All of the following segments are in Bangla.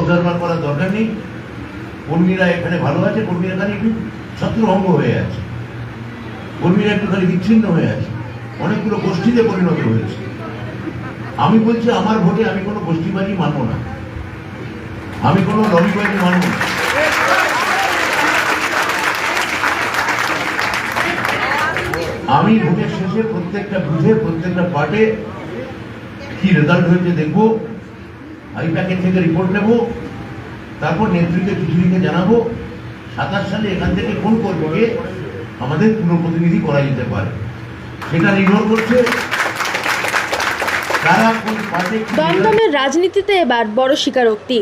অবজারভার করার দরকার নেই। কর্মীরা এখানে ভালো আছে, কর্মীরা এখানে একটু ছত্রভঙ্গ হয়ে আছে, কর্মীরা একটু খালি বিচ্ছিন্ন হয়ে আছে, অনেকগুলো গোষ্ঠীতে পরিণত হয়েছে। আমি বলছি আমার ভোটে আমি কোনো গোষ্ঠীবাজি মানব না, আমি কোনো লবিবাজি মানব না। আমি ভোটের শেষে প্রত্যেকটা বুথে প্রত্যেকটা পার্টে কি রেজাল্ট হয়েছে দেখবো, আইপ্যাকের থেকে রিপোর্ট নেব, তারপর নেতৃত্বে চিঠিকে জানাবো 27 সালে এখান থেকে কোন কর্মীকে আমাদের পুনঃপ্রতিনিধি করা যেতে পারে। সেটা নির্ভর করছে তারা কোন পার্টি। দমদমের রাজনীতিতে এবার বড় স্বীকারোক্তি।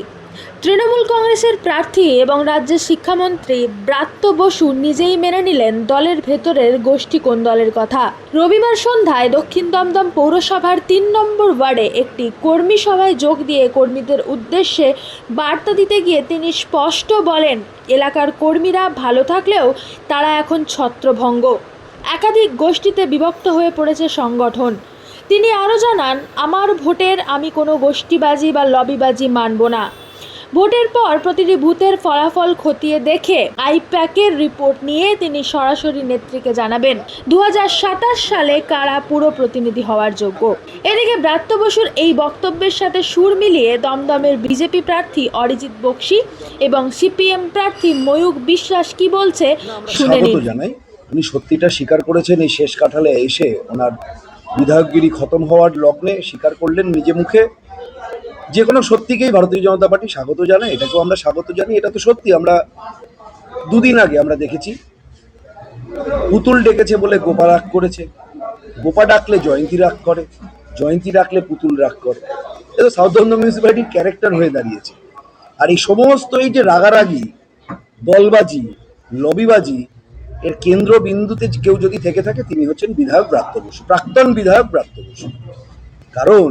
তৃণমূল কংগ্রেসের প্রার্থী এবং রাজ্যের শিক্ষামন্ত্রী ব্রাত্য বসু নিজেই মেনে নিলেন দলের ভেতরের গোষ্ঠী কোন দলের কথা। রবিবার সন্ধ্যায় দক্ষিণ দমদম পৌরসভার 3 নম্বর ওয়ার্ডে একটি কর্মী সভায় যোগ দিয়ে কর্মীদের উদ্দেশ্যে বার্তা দিতে গিয়ে তিনি স্পষ্ট বলেন, এলাকার কর্মীরা ভালো থাকলেও তারা এখন ছত্রভঙ্গ, একাধিক গোষ্ঠীতে বিভক্ত হয়ে পড়েছে সংগঠন। তিনি আরও জানান, আমার ভোটের আমি কোনো গোষ্ঠীবাজি বা লবিবাজি মানব না। ভোটের পর প্রতিটি বুথের ফলাফল খতিয়ে দেখে আইপ্যাকের রিপোর্ট নিয়ে তিনি সরাসরি নেত্রীকে জানাবেন 2027 সালে কারা পুরো প্রতিনিধি হওয়ার যোগ্য। এদিকে ব্রাত্য বসুর এই বক্তব্যের সাথে সুর মিলিয়ে দমদমের বিজেপি প্রার্থী অরিজিৎ বক্সি এবং সিপিএম প্রার্থী ময়ূক বিশ্বাস কি বলছে শুনে নিন। জানাই উনি সত্যিটা স্বীকার করেছেন, এই শেষ কাঠালে এসে ওনার বিধায়কগিরি খতম হওয়ার লগ্নে স্বীকার করলেন নিজে মুখে। যে কোনো সত্যিকেই ভারতীয় জনতা পার্টি স্বাগত জানায়, এটাকেও আমরা স্বাগত জানি। এটা তো সত্যি, আমরা 2 দিন আগে আমরা দেখেছি পুতুল ডেকেছে বলে গোপা রাগ করেছে, গোপা ডাকলে জয়ন্তী রাগ করে, জয়ন্তী ডাকলে পুতুল রাগ করে। এটা সাউথ দমদম মিউনিসিপ্যালিটির ক্যারেক্টার হয়ে দাঁড়িয়েছে। আর এই সমস্ত এই যে রাগারাগি, দলবাজি, লবিবাজি, এর কেন্দ্রবিন্দুতে কেউ যদি থেকে থাকে তিনি হচ্ছেন বিধায়ক ব্রাত্য বসু, প্রাক্তন বিধায়ক ব্রাত্য বসু। কারণ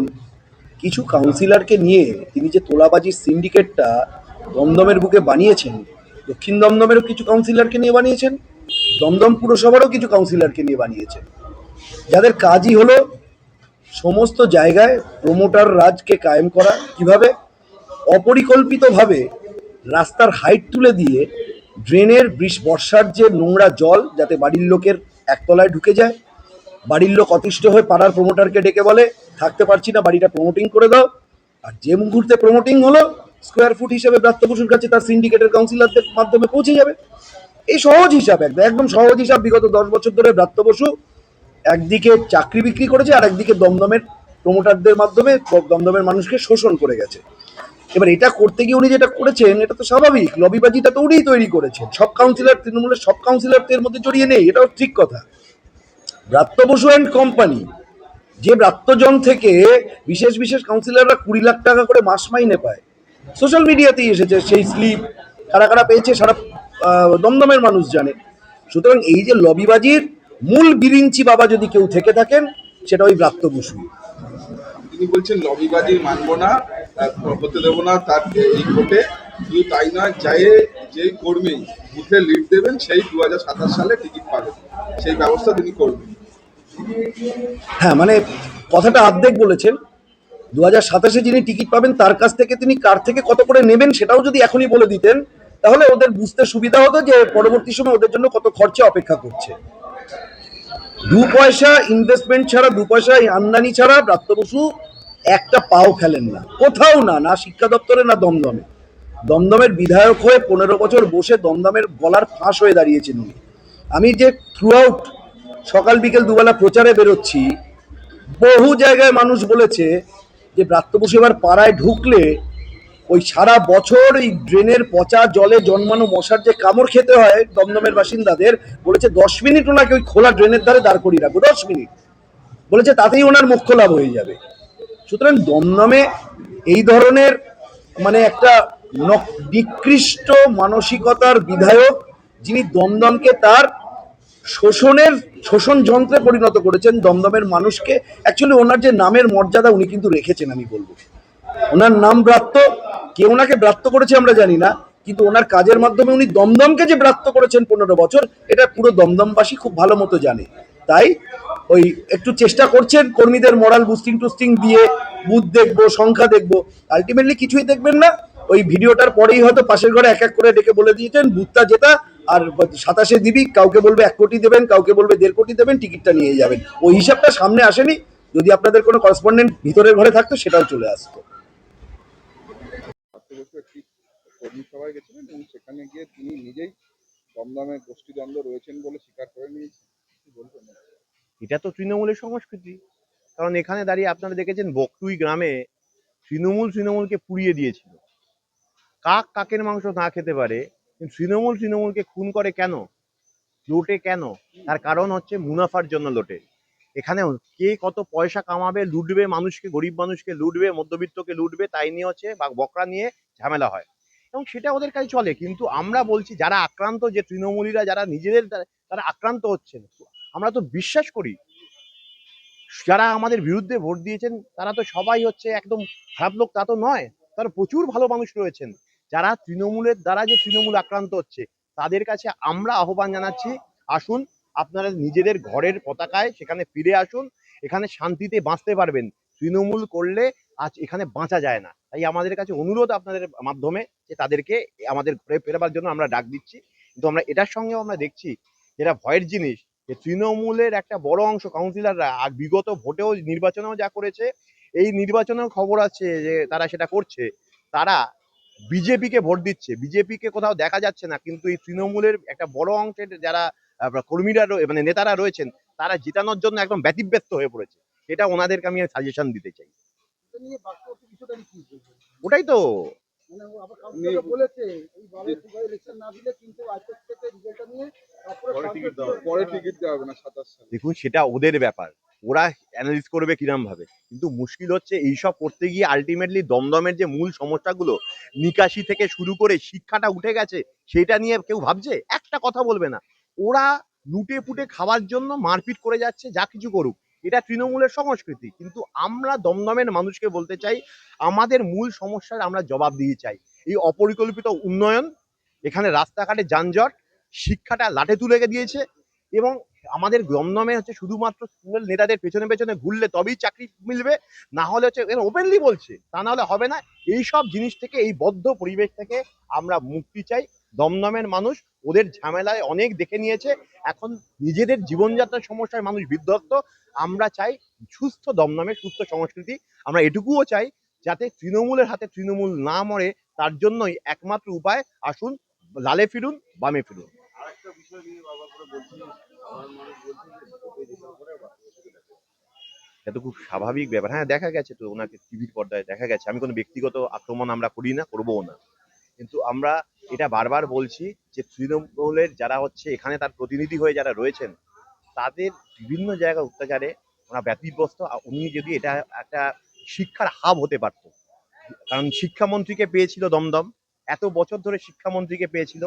কিছু কাউন্সিলরকে নিয়ে তিনি যে তোলাবাজির সিন্ডিকেটটা দমদমের বুকে বানিয়েছেন, দক্ষিণ দমদমেরও কিছু কাউন্সিলরকে নিয়ে বানিয়েছেন, দমদম পুরসভারও কিছু কাউন্সিলরকে নিয়ে বানিয়েছেন, যাদের কাজই হলো সমস্ত জায়গায় প্রমোটার রাজকে কায়েম করা। কিভাবে? অপরিকল্পিতভাবে রাস্তার হাইট তুলে দিয়ে ড্রেনের বর্ষার যে নোংরা জল যাতে বাড়ির লোকের একতলায় ঢুকে যায়, বাড়ির লোক অতিষ্ঠ হয়ে পাড়ার প্রমোটারকে ডেকে বলে থাকতে পারছি না, বাড়িটা প্রমোটিং করে দাও। আর যে মুহূর্তে প্রমোটিং হলো, স্কোয়ার ফুট হিসেবে ব্রাত্য বসুর কাছে তার সিন্ডিকেটের কাউন্সিলরদের মাধ্যমে পৌঁছে যাবে। এই সহজ হিসাব, একদম সহজ হিসাব। বিগত 10 বছর ধরে ব্রাত্য বসু একদিকে চাকরি বিক্রি করেছে আর একদিকে দমদমের প্রমোটারদের মাধ্যমে দমদমের মানুষকে শোষণ করে গেছে। এবার এটা করতে গিয়ে উনি যেটা করেছেন এটা তো স্বাভাবিক, লবিবাজিটা তো উনিই তৈরি করেছেন। সব কাউন্সিলর, তৃণমূলের সব কাউন্সিলর এর মধ্যে জড়িয়ে নেই, এটাও ঠিক কথা। ব্রাত্য বসু অ্যান্ড কোম্পানি, যে ব্রাত্যজন থেকে বিশেষ বিশেষ কাউন্সিলররা 20 লাখ টাকা করে মাস মাইনে পায়, সোশ্যাল মিডিয়াতেই এসেছে সেই স্লিপ, কারা কারা পেয়েছে সারা দমদমের মানুষ জানে। সুতরাং এই যে লবিবাজির মূল বিরিঞ্চি বাবা যদি কেউ থেকে থাকেন সেটা ওই ব্রাত্য বসু। তিনি বলছেন লবিবাজি মানবো না, হতে দেবো না তার এই ভোটে। শুধু তাই নয়, যে কর্মী বুথে লিড দেবেন সেই 2027 সালে টিকিট পাবেন, সেই ব্যবস্থা তিনি করবেন। হ্যাঁ, মানে কথাটা অর্ধেক বলেছেন। 2027-এ যিনি টিকিট পাবেন তার কাছ থেকে তিনি কার থেকে কত করে নেবেন সেটাও যদি এখনই বলে দিতেন তাহলে ওদের বুঝতে সুবিধা হতো যে পরবর্তী সময় ওদের জন্য কত খরচা অপেক্ষা করছে। 2 পয়সা ইনভেস্টমেন্ট ছাড়া, 2 পয়সা আমদানি ছাড়া ব্রাত্য বসু একটা পাও ফেলেন না, কোথাও না, না শিক্ষা দপ্তরে না দমদমে। দমদমের বিধায়ক হয়ে 15 বছর বসে দমদমের গলার ফাঁস হয়ে দাঁড়িয়েছেন উনি। আমি যে থ্রু আউট সকাল বিকেল দুবেলা প্রচারে বেরোচ্ছি, বহু জায়গায় মানুষ বলেছে যে ব্রাত্য বসু এবার পাড়ায় ঢুকলে ওই সারা বছর এই ড্রেনের পচা জলে জন্মানো মশার যে কামড় খেতে হয় দমদমের বাসিন্দাদের, বলেছে 10 মিনিট ওনাকে ওই খোলা ড্রেনের ধারে দাঁড় করিয়ে রাখবো, 10 মিনিট, বলেছে তাতেই ওনার মোক্ষ লাভ হয়ে যাবে। সুতরাং দমদমে এই ধরনের মানে একটা নিকৃষ্ট মানসিকতার বিধায়ক, যিনি দমদমকে তার শোষণ যন্ত্রে পরিণত করেছেন, দমদমের মানুষকে অ্যাকচুয়ালি ওনার যে নামের মর্যাদা উনি কিন্তু রেখেছেন। আমি বলবো ওনার নাম ব্রাত্য, কে ওনাকে ব্রাত্য করেছে আমরা জানি না, কিন্তু ওনার কাজের মাধ্যমে উনি দমদমকে যে ব্রাত্য করেছেন 15 বছর, এটা পুরো দমদমবাসী খুব ভালো মতো জানে। তাই ওই একটু চেষ্টা করছেন কর্মীদের মরাল বুস্টিং টুস্টিং দিয়ে বুথ দেখবো, সংখ্যা দেখবো, আলটিমেটলি কিছুই দেখবেন না। ওই ভিডিওটার পরেই হয়তো পাশের ঘরে এক এক করে ডেকে বলে দিয়েছেন বুথটা জেতা, আর 27 দিবি, কাউকে বলবে 1 কোটি দেবেন, কাউকে বলবে 1.5 কোটি দেবেন, টিকিটটা নিয়ে যাবেন। ওই হিসাবটা সামনে আসেনি। যদি আপনাদের কোনো করেসপন্ডেন্ট ভিতরের ঘরে থাকতো সেটাও চলে আসতো। ব্রাত্য বসু একটি কর্মী সভায় গেছিলেন এবং সেখানে গিয়ে তিনি নিজেই দমদমে গোষ্ঠীদ্বন্দ্ব রয়েছেন বলে স্বীকার করে নিয়েছেন। কি বলবেন? এটা তো তৃণমূলের সংস্কৃতি। কারণ এখানে দাঁড়িয়ে আপনারা দেখেছেন বকটুই গ্রামে তৃণমূলকে পুড়িয়ে দিয়েছিল। কাক কাকের মাংস না খেতে পারে, কিন্তু তৃণমূলকে খুন করে কেন, লোটে কেন? তার কারণ হচ্ছে মুনাফার জন্য লোটে। এখানে কে কত পয়সা কামাবে, লুটবে মানুষকে, গরিব মানুষকে লুটবে, মধ্যবিত্তকে লুটবে, তাই নিয়ে হচ্ছে বা বকরা নিয়ে ঝামেলা হয় এবং সেটা ওদের কাছে চলে। কিন্তু আমরা বলছি যারা আক্রান্ত, যে তৃণমূলীরা যারা নিজেদের তারা আক্রান্ত হচ্ছেন, আমরা তো বিশ্বাস করি যারা আমাদের বিরুদ্ধে ভোট দিয়েছেন তারা তো সবাই হচ্ছে একদম খারাপ লোক, তা তো নয়। তার প্রচুর ভালো মানুষ রয়েছেন যারা তৃণমূলের দ্বারা যে তৃণমূল আক্রান্ত হচ্ছে, তাদের কাছে আমরা আহ্বান জানাচ্ছি, আসুন আপনারা নিজেদের ঘরের পতাকায় সেখানে ফিরে আসুন, এখানে শান্তিতে বাঁচতে পারবেন। তৃণমূল করলে আজ এখানে বাঁচা যায় না। তাই আমাদের কাছে অনুরোধ আপনাদের মাধ্যমে যে তাদেরকে আমাদের ঘরে ফেরাবার জন্য আমরা ডাক দিচ্ছি। কিন্তু আমরা এটার সঙ্গেও আমরা দেখছি যেটা ভয়ের জিনিস, যে তৃণমূলের একটা বড় অংশ কাউন্সিলররা আর বিগত ভোটেও নির্বাচনেও যা করেছে, এই নির্বাচনেও খবর আছে যে তারা সেটা করছে, তারা বিজেপিকে ভোট দিচ্ছে। বিজেপিকে কোথাও দেখা যাচ্ছে না, কিন্তু এই তৃণমূলের একটা বড় অংশের যারা কর্মীরা মানে নেতারা রয়েছেন, তারা জেতানোর জন্য একদম ব্যতিব্যস্ত হয়ে পড়েছে। এটা ওনাদেরকে আমি সাজেশন দিতে চাই। ওটাই তো পরে টিকিট দেওয়া হবে না 27 সালে। দেখুন, সেটা ওদের ব্যাপার, ওরা অ্যানালিস করবে কিরম ভাবে। কিন্তু মুশকিল হচ্ছে এইসব করতে গিয়ে আলটিমেটলি দমদমের যে মূল সমস্যাগুলো, নিকাশি থেকে শুরু করে শিক্ষাটা উঠে গেছে, সেটা নিয়ে কেউ ভাবছে? একটা কথা বলবে না। ওরা লুটে পুটে খাওয়ার জন্য মারপিট করে যাচ্ছে, যা কিছু করুক, এটা তৃণমূলের সংস্কৃতি। কিন্তু আমরা দমদমের মানুষকে বলতে চাই, আমাদের মূল সমস্যার আমরা জবাব দিয়ে চাই। এই অপরিকল্পিত উন্নয়ন, এখানে রাস্তাঘাটে যানজট, শিক্ষাটা লাটে তুলে দিয়েছে এবং আমাদের দমদমে হচ্ছে শুধুমাত্র স্কুলের নেতাদের পেছনে পেছনে ঘুরলে তবেই চাকরি মিলবে, না হলে হচ্ছে ওপেনলি বলছে, তা না হলে হবে না। এই সব জিনিস থেকে, এই বদ্ধ পরিবেশ থেকে আমরা মুক্তি চাই। দমদমের মানুষ ওদের ঝামেলায় অনেক দেখে নিয়েছে, এখন নিজেদের জীবনযাত্রার সমস্যায় মানুষ বিধ্বস্ত। আমরা চাই সুস্থ দমদমে সুস্থ সংস্কৃতি। আমরা এটুকুও চাই যাতে তৃণমূলের হাতে তৃণমূল না মরে, তার জন্যই একমাত্র উপায়, আসুন লালে ফিরুন, বামে ফিরুন। এটা তো খুব স্বাভাবিক ব্যাপার। হ্যাঁ, দেখা গেছে তো, ওনাকে টিভির পর্দায় দেখা গেছে। আমি কোনো ব্যক্তিগত আক্রমণ আমরা করি না, করবোও না। কিন্তু আমরা এটা বারবার বলছি যে তৃণমূলের যারা হচ্ছে এখানে তার প্রতিনিধি হয়ে যারা রয়েছেন, তাদের বিভিন্ন জায়গায় অত্যাচারে ওরা ব্যতিব্যস্ত। উনি যদি এটা একটা শিক্ষার হাব হতে পারতো, কারণ শিক্ষামন্ত্রীকে পেয়েছিল দমদম, এত বছর ধরে শিক্ষামন্ত্রীকে পেয়েছিল,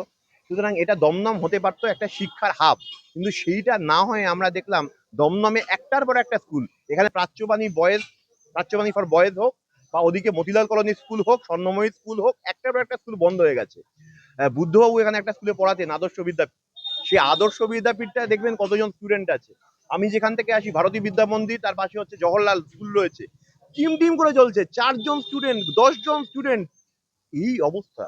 সুতরাং এটা দমদম হতে পারতো একটা শিক্ষার হাব। কিন্তু সেইটা না হয়ে আমরা দেখলাম দমদমে একটার পর একটা স্কুল, এখানে প্রাচ্যবাণী ফর বয়েজ হোক, বা ওদিকে মতিলাল কলোনি স্কুল হোক, স্বর্ণময়ী স্কুল হোক, একটার পর একটা স্কুল বন্ধ হয়ে গেছে। বুদ্ধবাবু এখানে একটা স্কুলে পড়াতেন, আদর্শ বিদ্যাপীঠ। সেই আদর্শ বিদ্যাপীঠটা দেখবেন কতজন স্টুডেন্ট আছে। আমি যেখান থেকে আসি, ভারতী বিদ্যা মন্দির, তার পাশে হচ্ছে জওহরলাল স্কুল রয়েছে, টিম করে চলছে, 4 জন স্টুডেন্ট, 10 জন স্টুডেন্ট। এই অবস্থা।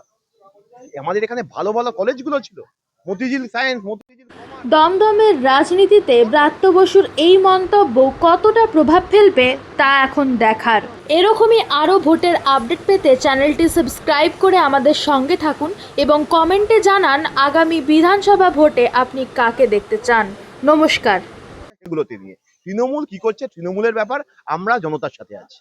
আমাদের এখানে ভালো ভালো কলেজগুলো ছিল, মতিঝিল সায়েন্স, মতিঝিল। দমদমের রাজনীতিতে ব্রাত্য বসুর এই মন্তব্য কতটা প্রভাব ফেলবে তা এখন দেখার। এরকমই আরও ভোটের আপডেট পেতে চ্যানেলটি সাবস্ক্রাইব করে আমাদের সঙ্গে থাকুন এবং কমেন্টে জানান আগামী বিধানসভা ভোটে আপনি কাকে দেখতে চান। নমস্কার। এগুলোতে নিয়ে তৃণমূল কি করছে, তৃণমূলের ব্যাপার, আমরা জনতার সাথে আছি।